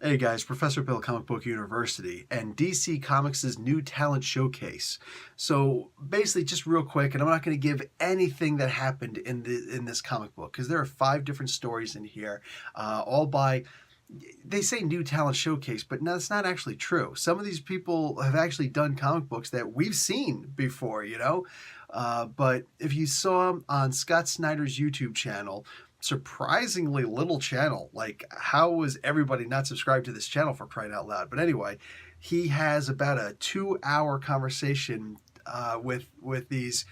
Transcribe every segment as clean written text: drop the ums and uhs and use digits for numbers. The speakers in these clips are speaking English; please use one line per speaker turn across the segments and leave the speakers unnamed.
Hey guys, Professor Bill, Comic Book University, and DC Comics' new talent showcase. So basically, just real quick, and I'm not going to give anything that happened in this comic book because there are 5 different stories in here, all by. They say new talent showcase, but no, that's not actually true. Some of these people have actually done comic books that we've seen before, you know. But if you saw them on Scott Snyder's YouTube channel, surprisingly little channel. Like, how was everybody not subscribed to this channel, for crying out loud? But anyway, he has about a 2-hour conversation with these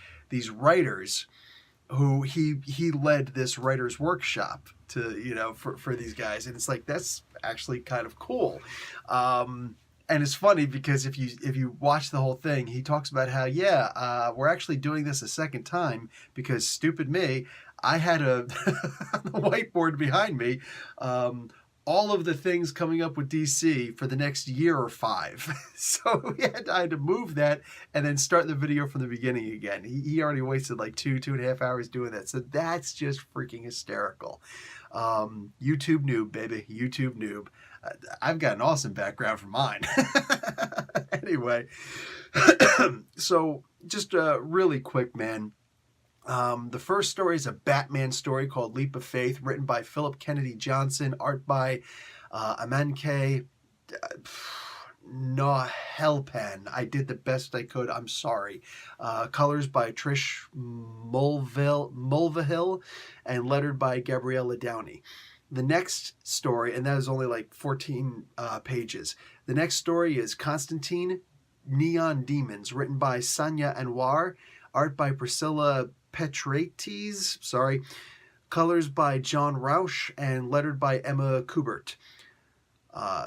writers who he led this writers workshop to, for these guys, and it's like that's actually kind of cool. And it's funny because if you watch the whole thing, he talks about how we're actually doing this a second time because stupid me, I had on the whiteboard behind me all of the things coming up with DC for the next year or 5. So I had to move that and then start the video from the beginning again. He already wasted like 2.5 hours doing that. So that's just freaking hysterical. YouTube noob, baby. YouTube noob. I've got an awesome background for mine. Anyway, so just really quick, man. The first story is a Batman story called Leap of Faith, written by Philip Kennedy Johnson, art by Amanke Nohelpen. I did the best I could. I'm sorry. Colors by Trish Mulvihill, and lettered by Gabriella Downey. The next story, and that is only like 14 pages. The next story is Constantine Neon Demons, written by Sanya Anwar, art by Priscilla Petrates, colors by John Rausch, and lettered by Emma Kubert.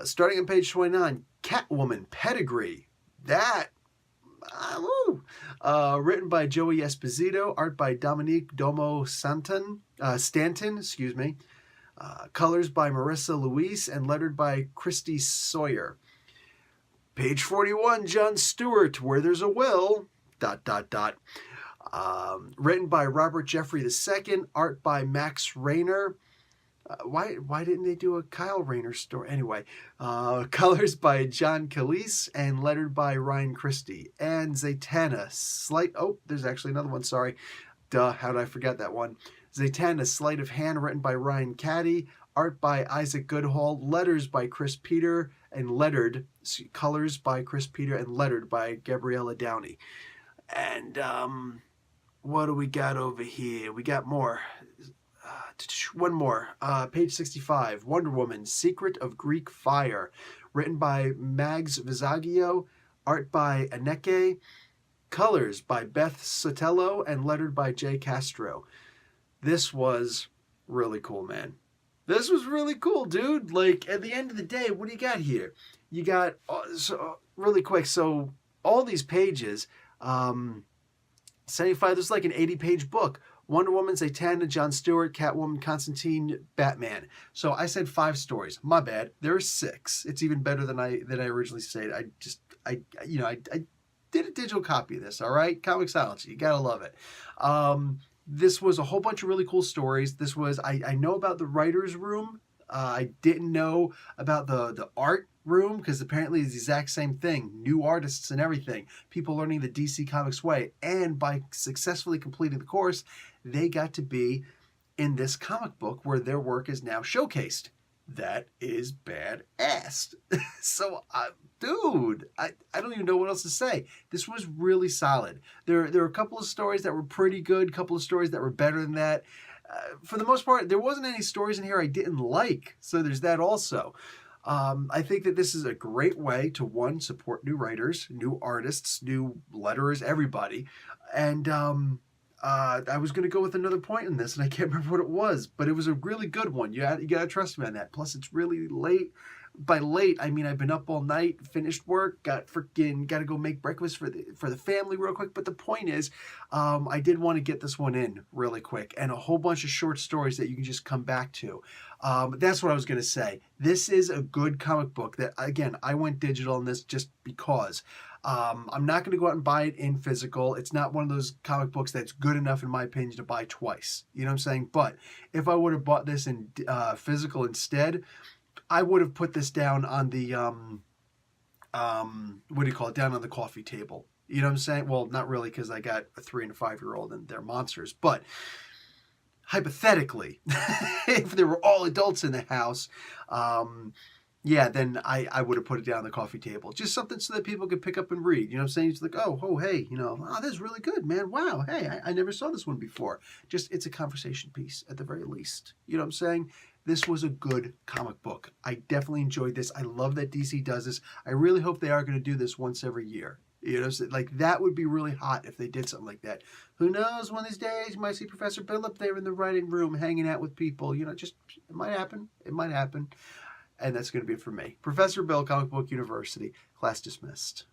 Starting on page 29, Catwoman Pedigree. That, written by Joey Esposito, art by Dominique Domo Stanton, colors by Marissa Louise, and lettered by Christy Sawyer. Page 41, John Stewart, Where There's a Will, ... Written by Robert Jeffrey II, art by Max Rayner. Why didn't they do a Kyle Rayner story? Anyway, colors by John Calise and lettered by Ryan Christie. And Zatanna, there's actually another one, sorry. How did I forget that one? Zatanna, Sleight of Hand, written by Ryan Caddy, art by Isaac Goodhall, letters by Chris Peter, and colors by Chris Peter, and lettered by Gabriella Downey. And what do we got over here? We got more. One more. Page 65. Wonder Woman, Secret of Greek Fire. Written by Mags Visaggio. Art by Aneke. Colors by Beth Sotelo. And lettered by Jay Castro. This was really cool, man. This was really cool, dude. Like, at the end of the day, what do you got here? You got, really quick, so all these pages... 75, there's like an 80-page book. Wonder Woman, Zatanna, John Stewart, Catwoman, Constantine, Batman. So I said 5 stories. My bad. There are 6. It's even better than I originally said. I did a digital copy of this, all right? Comixology. You gotta love it. This was a whole bunch of really cool stories. This was, I know about the writer's room. I didn't know about the art room because apparently it's the exact same thing. New artists and everything. People learning the DC Comics way. And by successfully completing the course, they got to be in this comic book where their work is now showcased. That is badass. So, dude, I don't even know what else to say. This was really solid. There are a couple of stories that were pretty good, a couple of stories that were better than that. For the most part, there wasn't any stories in here I didn't like. So there's that also. I think that this is a great way to, one, support new writers, new artists, new letterers, everybody. And I was going to go with another point in this, and I can't remember what it was, but it was a really good one. You got to trust me on that. Plus, it's really late. By late, I mean I've been up all night, finished work, got to go make breakfast for the family real quick. But the point is, I did want to get this one in really quick, and a whole bunch of short stories that you can just come back to. That's what I was going to say. This is a good comic book that, again, I went digital on this just because. I'm not going to go out and buy it in physical. It's not one of those comic books that's good enough, in my opinion, to buy twice. You know what I'm saying? But if I would have bought this in physical instead, I would have put this down on the what do you call it? Down on the coffee table. You know what I'm saying? Well, not really, because I got a 3 and a 5-year-old and they're monsters. But hypothetically, if there were all adults in the house, yeah, then I would have put it down on the coffee table. Just something so that people could pick up and read. You know what I'm saying? It's like, oh, hey, oh, this is really good, man. Wow, hey, I never saw this one before. Just, it's a conversation piece at the very least. You know what I'm saying? This was a good comic book. I definitely enjoyed this. I love that DC does this. I really hope they are going to do this once every year. You know, so like that would be really hot if they did something like that. Who knows? One of these days, you might see Professor Bill up there in the writing room hanging out with people. Just it might happen. It might happen. And that's going to be it for me. Professor Bill, Comic Book University. Class dismissed.